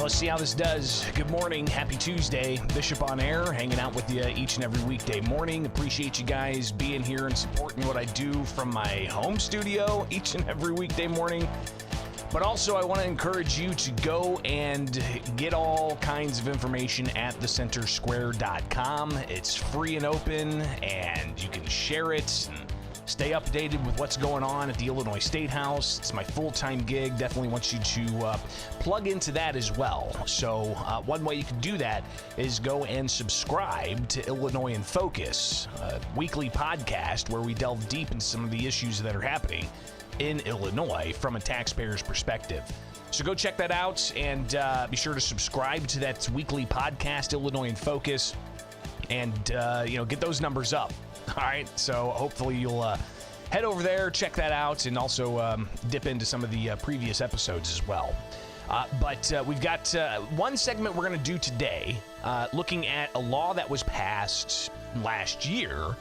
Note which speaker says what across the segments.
Speaker 1: See how this does. Good morning. Happy Tuesday. Bishop on Air, hanging out with you each and every weekday morning. Appreciate you guys being here and supporting what I do from my home studio each and every weekday morning. But also, I want to encourage you to go and get all kinds of information at thecentersquare.com. It's free and open, and you can share it and stay updated with what's going on at the Illinois State House. It's my full-time gig. Definitely want you to plug into that as well. So one way you can do that is go and subscribe to Illinois in Focus, a weekly podcast where we delve deep into some of the issues that are happening in Illinois from a taxpayer's perspective. So go check that out and be sure to subscribe to that weekly podcast, Illinois in Focus, and get those numbers up. All right, so hopefully you'll head over there, check that out, and also dip into some of the previous episodes as well. But we've got one segment we're going to do today, looking at a law that was passed last year,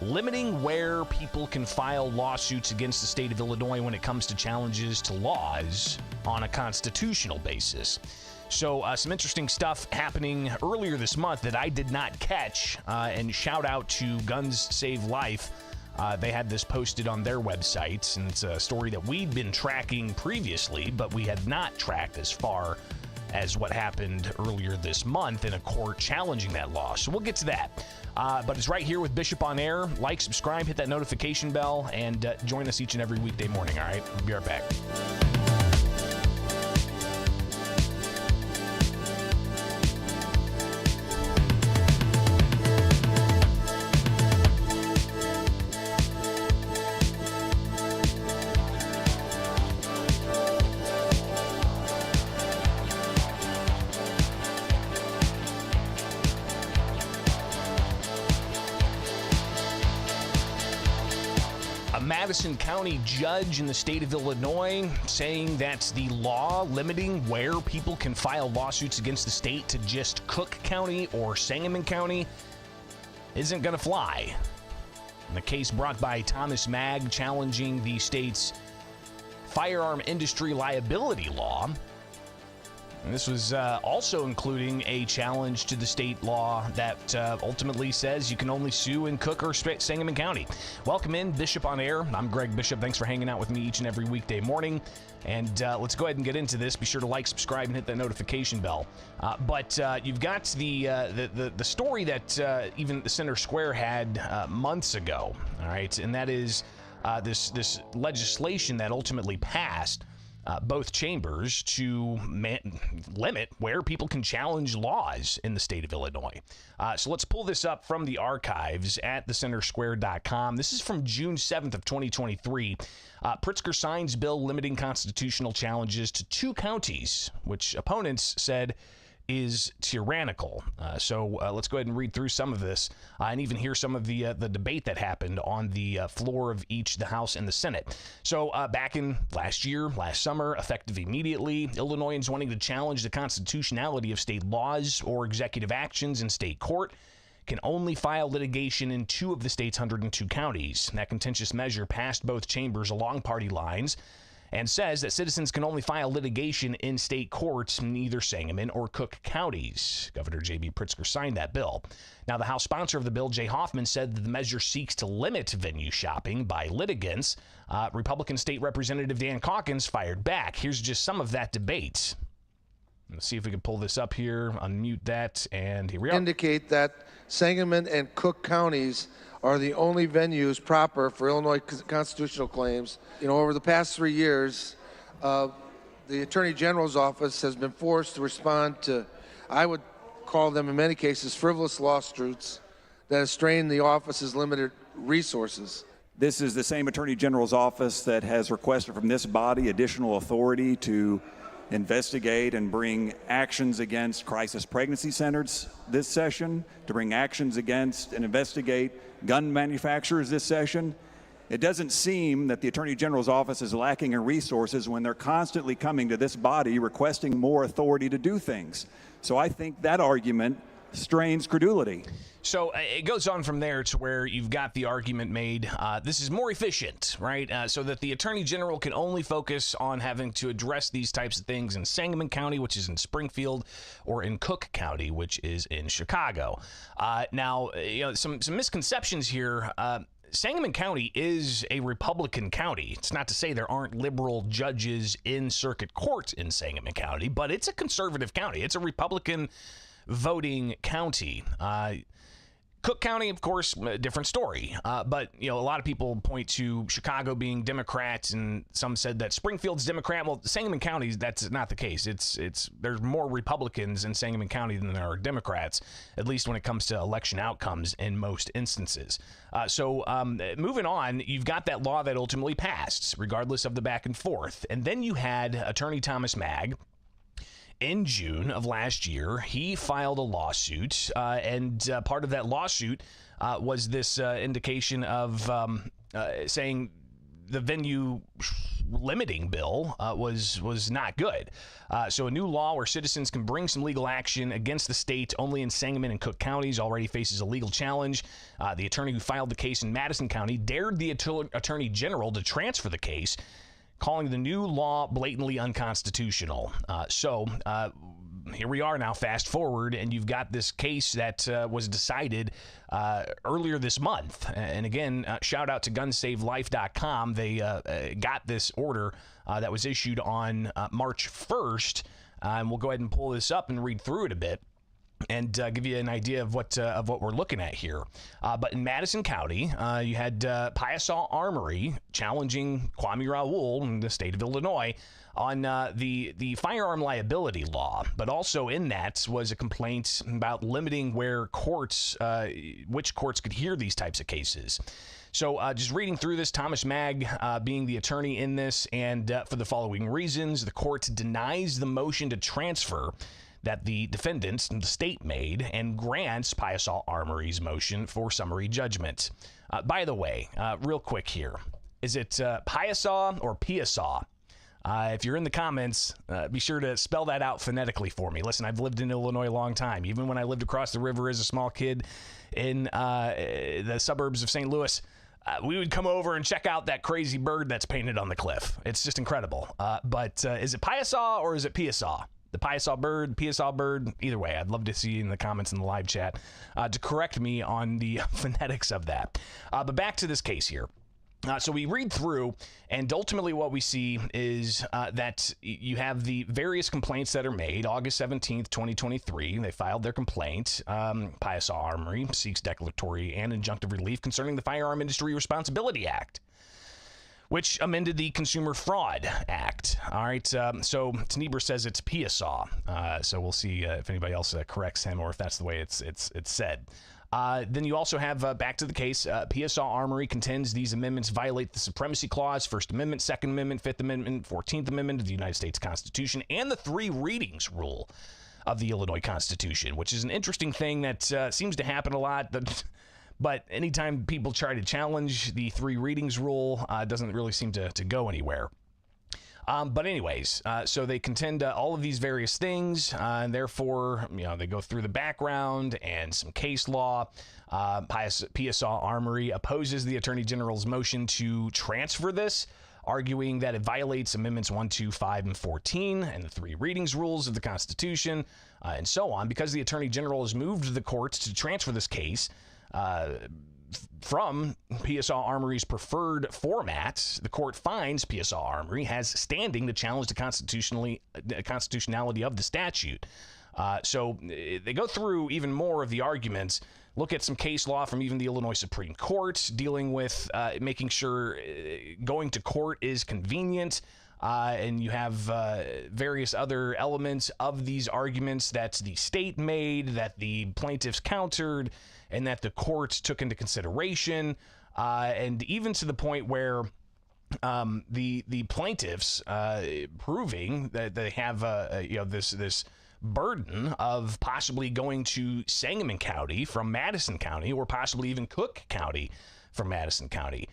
Speaker 1: limiting where people can file lawsuits against the state of Illinois when it comes to challenges to laws on a constitutional basis. So some interesting stuff happening earlier this month that I did not catch, and shout out to Guns Save Life. They had this posted on their website, and it's a story that we'd been tracking previously, but we had not tracked as far as what happened earlier this month in a court challenging that law. So we'll get to that. But it's right here with Bishop on Air. Like, subscribe, hit that notification bell, and join us each and every weekday morning, all right? We'll be right back. Madison County judge in the state of Illinois saying that the law limiting where people can file lawsuits against the state to just Cook County or Sangamon County isn't going to fly. In the case brought by Thomas Magg challenging the state's firearm industry liability law. And this was also including a challenge to the state law that ultimately says you can only sue in Cook or Sangamon County. Welcome in, Bishop on Air. I'm Greg Bishop. Thanks for hanging out with me each and every weekday morning. And let's go ahead and get into this. Be sure to like, subscribe, and hit that notification bell. But you've got the story that even the Center Square had months ago. All right, and that is this legislation that ultimately passed both chambers to limit where people can challenge laws in the state of Illinois. So let's pull this up from the archives at thecentersquare.com. This is from June 7th of 2023. Pritzker signs bill limiting constitutional challenges to 2 counties, which opponents said is tyrannical. So let's go ahead and read through some of this and even hear some of the debate that happened on the floor of each the House and the Senate. So back in last summer, effective immediately, Illinoisans wanting to challenge the constitutionality of state laws or executive actions in state court can only file litigation in 2 of the state's 102 counties. That contentious measure passed both chambers along party lines and says that citizens can only file litigation in state courts in either Sangamon or Cook counties. Governor J.B. Pritzker signed that bill. Now, the House sponsor of the bill, Jay Hoffman, said that the measure seeks to limit venue shopping by litigants. Republican State Representative Dan Calkins fired back. Here's just some of that debate. Let's see if we can pull this up here, unmute that, and here we are.
Speaker 2: Indicate that Sangamon and Cook counties are the only venues proper for Illinois constitutional claims. You know, over the past 3 years, the Attorney General's office has been forced to respond to, I would call them in many cases, frivolous lawsuits that has strained the office's limited resources.
Speaker 3: This is the same Attorney General's office that has requested from this body additional authority to investigate and bring actions against crisis pregnancy centers this session, to bring actions against and investigate gun manufacturers this session. It doesn't seem that the Attorney General's office is lacking in resources when they're constantly coming to this body requesting more authority to do things. So I think that argument strains credulity.
Speaker 1: So it goes on from there to where you've got the argument made, this is more efficient, right? So that the Attorney General can only focus on having to address these types of things in Sangamon County, which is in Springfield, or in Cook County, which is in Chicago. Now, some misconceptions here. Sangamon County is a Republican county. It's not to say there aren't liberal judges in circuit court in Sangamon County, but it's a conservative county. It's a Republican voting county. Cook County, of course, a different story. But, a lot of people point to Chicago being Democrat, and some said that Springfield's Democrat. Well, Sangamon County, that's not the case. There's more Republicans in Sangamon County than there are Democrats, at least when it comes to election outcomes in most instances. So moving on, you've got that law that ultimately passed, regardless of the back and forth. And then you had Attorney Thomas Magg. In June of last year, he filed a lawsuit, and part of that lawsuit was this indication of saying the venue limiting bill was not good. So a new law where citizens can bring some legal action against the state only in Sangamon and Cook counties already faces a legal challenge. The attorney who filed the case in Madison County dared the Attorney General to transfer the case, calling the new law blatantly unconstitutional. So here we are now, fast forward, and you've got this case that was decided earlier this month. And again, shout out to gunsavelife.com. They got this order that was issued on March 1st. And we'll go ahead and pull this up and read through it a bit and give you an idea of what we're looking at here. But in Madison County, you had PSA Armory challenging Kwame Raoul in the state of Illinois on the firearm liability law. But also in that was a complaint about limiting where courts, which courts could hear these types of cases. So just reading through this, Thomas Magg being the attorney in this, and for the following reasons, the court denies the motion to transfer that the defendants and the state made and grants PSA Armory's motion for summary judgment. By the way, real quick here, is it PSA or PSA? If you're in the comments, be sure to spell that out phonetically for me. Listen, I've lived in Illinois a long time. Even when I lived across the river as a small kid in the suburbs of St. Louis, we would come over and check out that crazy bird that's painted on the cliff. It's just incredible. But is it PSA or is it PSA? The PSA bird, either way, I'd love to see you in the comments in the live chat to correct me on the phonetics of that. But back to this case here. So we read through, and ultimately what we see is that you have the various complaints that are made. August 17th, 2023, they filed their complaint. PSA Armory seeks declaratory and injunctive relief concerning the Firearm Industry Responsibility Act, which amended the Consumer Fraud Act. All right, so Tnieber says it's PSA. So we'll see if anybody else corrects him or if that's the way it's said. Then you also have, back to the case, PSA Armory contends these amendments violate the Supremacy Clause, First Amendment, Second Amendment, Fifth Amendment, 14th Amendment of the United States Constitution, and the three readings rule of the Illinois Constitution, which is an interesting thing that seems to happen a lot. But anytime people try to challenge the three readings rule, it doesn't really seem to go anywhere. But anyways, so they contend all of these various things, and therefore, they go through the background and some case law. PSA Armory opposes the Attorney General's motion to transfer this, arguing that it violates Amendments 1, 2, 5, and 14, and the three readings rules of the Constitution, and so on. Because the Attorney General has moved the courts to transfer this case from PSA Armory's preferred format, the court finds PSA Armory has standing to challenge the constitutionality of the statute. So they go through even more of the arguments, look at some case law from even the Illinois Supreme Court dealing with making sure going to court is convenient. And you have various other elements of these arguments that the state made, that the plaintiffs countered, and that the courts took into consideration, and even to the point where the plaintiffs proving that they have this burden of possibly going to Sangamon County from Madison County, or possibly even Cook County from Madison County.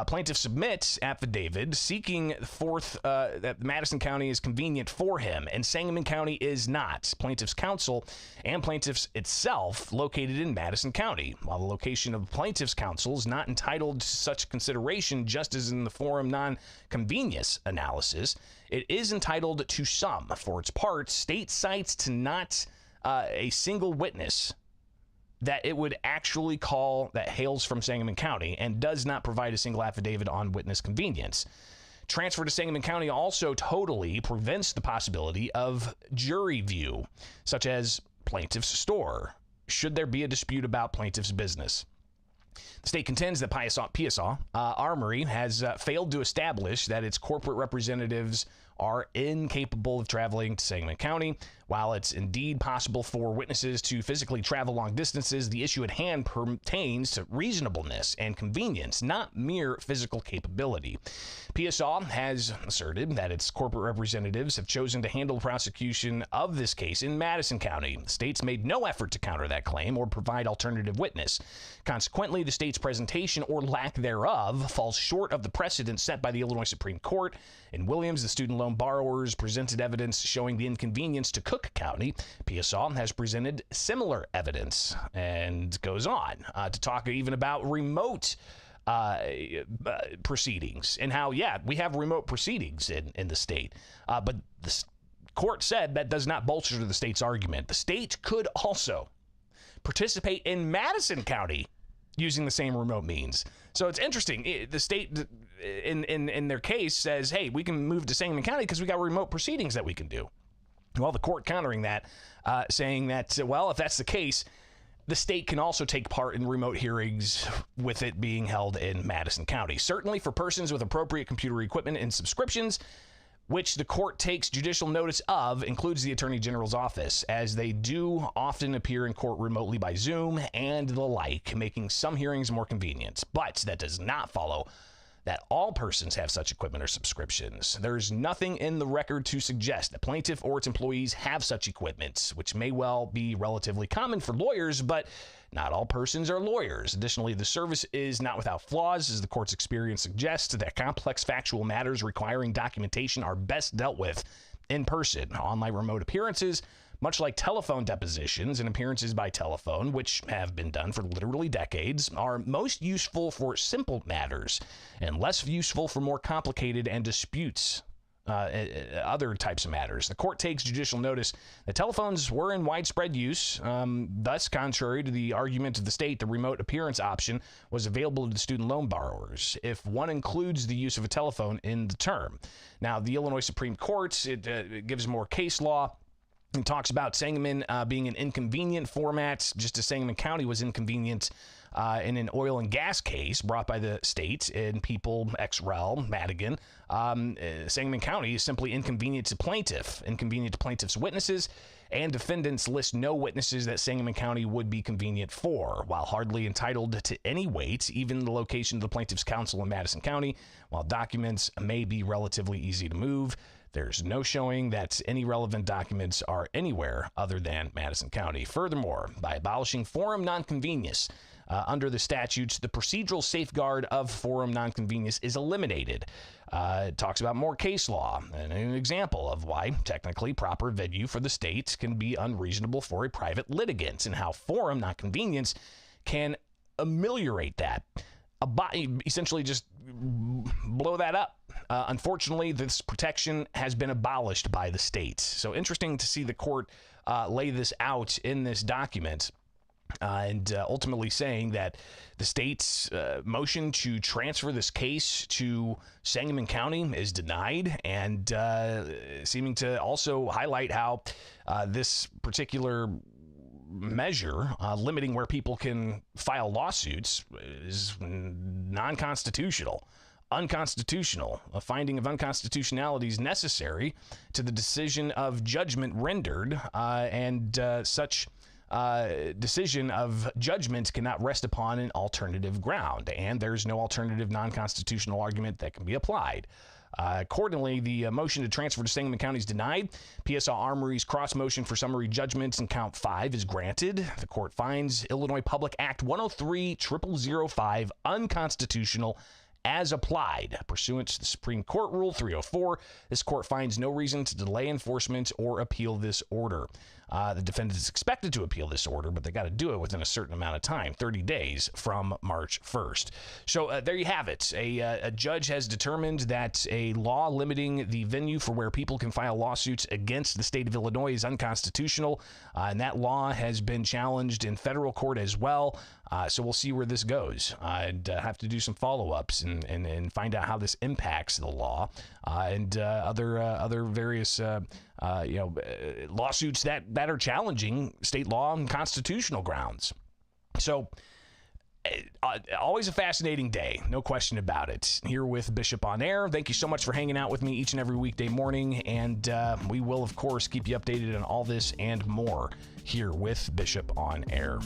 Speaker 1: Plaintiff submits affidavit seeking forth that Madison County is convenient for him and Sangamon County is not. Plaintiff's counsel and plaintiff's itself located in Madison County. While the location of plaintiff's counsel is not entitled to such consideration, just as in the forum non-convenience analysis, it is entitled to some. For its part, state cites to not a single witness that it would actually call that hails from Sangamon County, and does not provide a single affidavit on witness convenience. Transfer to Sangamon County also totally prevents the possibility of jury view, such as plaintiff's store, should there be a dispute about plaintiff's business. The state contends that PSA Armory has failed to establish that its corporate representatives are incapable of traveling to Sangamon County. While it's indeed possible for witnesses to physically travel long distances, the issue at hand pertains to reasonableness and convenience, not mere physical capability. PSA has asserted that its corporate representatives have chosen to handle prosecution of this case in Madison County. The state's made no effort to counter that claim or provide alternative witness. Consequently, the state's presentation, or lack thereof, falls short of the precedent set by the Illinois Supreme Court. In Williams, the student loan borrowers presented evidence showing the inconvenience to Cook County. PSA has presented similar evidence, and goes on to talk even about remote proceedings, and how, we have remote proceedings in the state. But the court said that does not bolster the state's argument. The state could also participate in Madison County using the same remote means. So it's interesting. The state, in their case, says, hey, we can move to Sangamon County because we got remote proceedings that we can do. Well, the court countering that, saying that, well, if that's the case, the state can also take part in remote hearings with it being held in Madison County. Certainly for persons with appropriate computer equipment and subscriptions, which the court takes judicial notice of, includes the Attorney General's office, as they do often appear in court remotely by Zoom and the like, making some hearings more convenient. But that does not follow that all persons have such equipment or subscriptions. There's nothing in the record to suggest that plaintiff or its employees have such equipment, which may well be relatively common for lawyers, but not all persons are lawyers. Additionally, the service is not without flaws, as the court's experience suggests that complex factual matters requiring documentation are best dealt with in person. Online remote appearances, much like telephone depositions and appearances by telephone, which have been done for literally decades, are most useful for simple matters and less useful for more complicated and disputes. Other types of matters. The court takes judicial notice that telephones were in widespread use. Thus, contrary to the argument of the state, the remote appearance option was available to student loan borrowers if one includes the use of a telephone in the term. Now, the Illinois Supreme Court, it gives more case law. It talks about Sangamon being an inconvenient format, just as Sangamon County was inconvenient in an oil and gas case brought by the state in People ex rel. Madigan. Sangamon County is simply inconvenient to plaintiff's witnesses, and defendants list no witnesses that Sangamon County would be convenient for. While hardly entitled to any weight, even the location of the plaintiff's counsel in Madison County, while documents may be relatively easy to move, there's no showing that any relevant documents are anywhere other than Madison County. Furthermore, by abolishing forum nonconvenience under the statutes, the procedural safeguard of forum nonconvenience is eliminated. It talks about more case law and an example of why technically proper venue for the state can be unreasonable for a private litigant, and how forum nonconvenience can ameliorate that. Essentially just blow that up. Unfortunately, this protection has been abolished by the state. So interesting to see the court lay this out in this document, and ultimately saying that the state's motion to transfer this case to Sangamon County is denied, and seeming to also highlight how this particular measure limiting where people can file lawsuits is non-constitutional, unconstitutional. A finding of unconstitutionality is necessary to the decision of judgment rendered, and such decision of judgment cannot rest upon an alternative ground, and there's no alternative non-constitutional argument that can be applied. Accordingly, the motion to transfer to Sangamon County is denied. PSA Armory's cross motion for summary judgment in count 5 is granted. The court finds Illinois Public Act 103-0005 unconstitutional as applied. Pursuant to the Supreme Court Rule 304, this court finds no reason to delay enforcement or appeal this order. The defendant is expected to appeal this order, but they got to do it within a certain amount of time, 30 days from March 1st. So there you have it. A judge has determined that a law limiting the venue for where people can file lawsuits against the state of Illinois is unconstitutional, and that law has been challenged in federal court as well. So we'll see where this goes. I'd have to do some follow-ups and find out how this impacts the law and other various lawsuits that are challenging state law and constitutional grounds. So always a fascinating day, no question about it. Here with Bishop on Air. Thank you so much for hanging out with me each and every weekday morning, and we will, of course, keep you updated on all this and more here with Bishop on Air.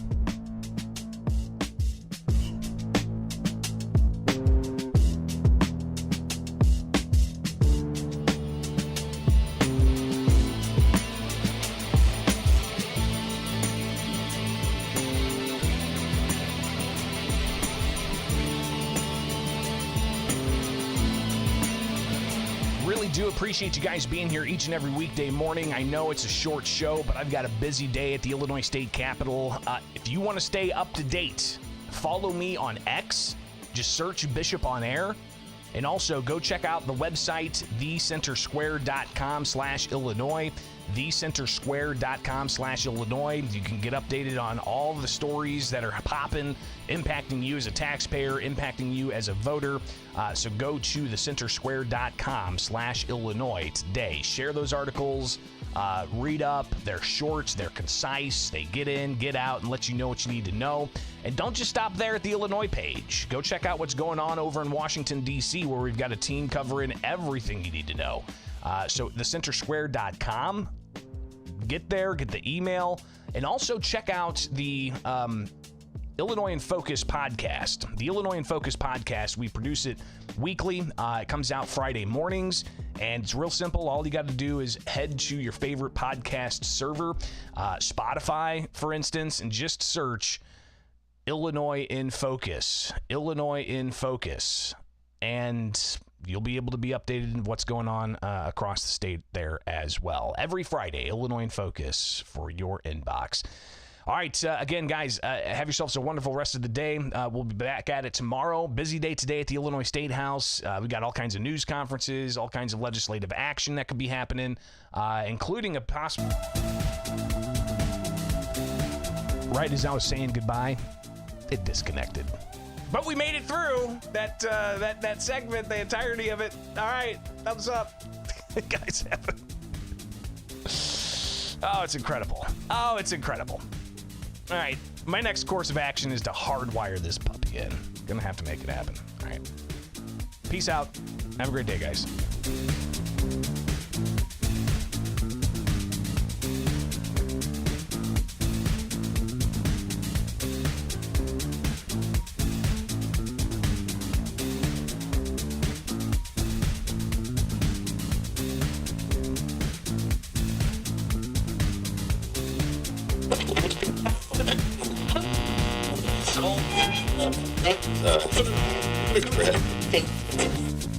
Speaker 1: Do appreciate you guys being here each and every weekday morning. I know it's a short show, but I've got a busy day at the Illinois State Capitol. If you want to stay up to date, follow me on X. Just search Bishop on Air. And also go check out the website, thecentersquare.com/Illinois. thecentersquare.com/Illinois. You can get updated on all the stories that are popping, impacting you as a taxpayer, impacting you as a voter. So go to thecentersquare.com/Illinois today. Share those articles. Read up. They're short. They're concise. They get in, get out, and let you know what you need to know. And don't just stop there at the Illinois page. Go check out what's going on over in Washington, D.C., where we've got a team covering everything you need to know. So thecentersquare.com. Get there, get the email, and also check out the Illinois in Focus podcast. The Illinois in Focus podcast, we produce it weekly. It comes out Friday mornings, and it's real simple. All you got to do is head to your favorite podcast server, Spotify, for instance, and just search Illinois in Focus. Illinois in Focus. And you'll be able to be updated on what's going on across the state there as well. Every Friday, Illinois in Focus for your inbox. All right, again, guys, have yourselves a wonderful rest of the day. We'll be back at it tomorrow. Busy day today at the Illinois State House. We got all kinds of news conferences, all kinds of legislative action that could be happening, including a possible... Right as I was saying goodbye, it disconnected. But we made it through that segment, the entirety of it. All right, thumbs up. Guys, have it. Oh, it's incredible. Oh, it's incredible. All right, my next course of action is to hardwire this puppy in. Gonna have to make it happen. All right. Peace out. Have a great day, guys.
Speaker 4: Thank you.